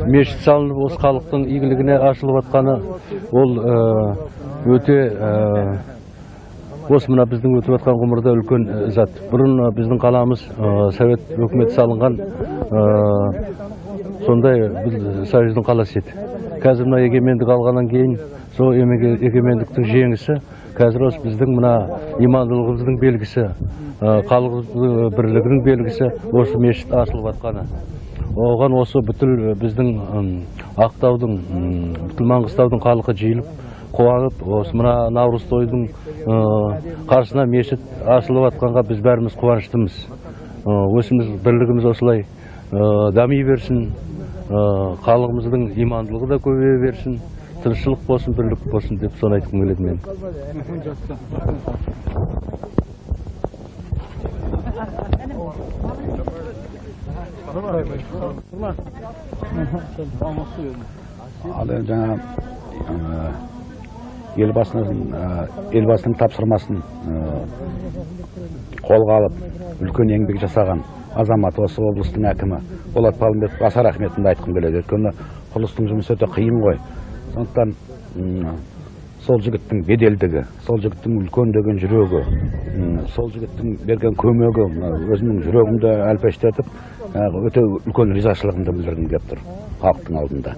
мешіт салынып, осы халықтың игілігіне ашылып жатқаны ол өте осы мына біздің өтіп жатқан ғұмырда үлкен зат. Бұрын біздің қаламыз Совет өкіметі салынған сондай Союздың қаласы еді. Қазір мына егемендік алғаннан кейін сол егемендіктің жеңісі қазір осы біздің мына имандылығымыздың белгісі, халық бірлігінің белгісі осы мешіт ашылып жатқаны. Оған осы бүткіл біздің Ақтаудың, бүткіл Маңғыстаудың халқы жиылып, қуанып, осы мына Наурыз тойдың қарсысына мешіт ашылып жатқанға біз бәріміз қуаныштымыз. Осымыз бірлігіміз осылай дами берсін, халқымыздың имандылығы да көбейе берсін, тыныштық болсын, бірлік болсын деп соны айтқым келеді мен. Ал жаңа елбасының тапсырмасын қолға алып, үлкен еңбек жасаған азамат осы облыстың әкімі Болат Палымбетовке аса рахметімді айтқым келеді. Өйткені құрылыстың жұмысы өте қиын ғой. Сондықтан сол жігіттің беделдігі, сол жігіттің үлкен деген жүрегі, сол жігіттің берген көмегі өзімнің жүрегімді әлпештетіп, өте үлкен ризашылығымды білдіргім келіп тұр халықтың алдында.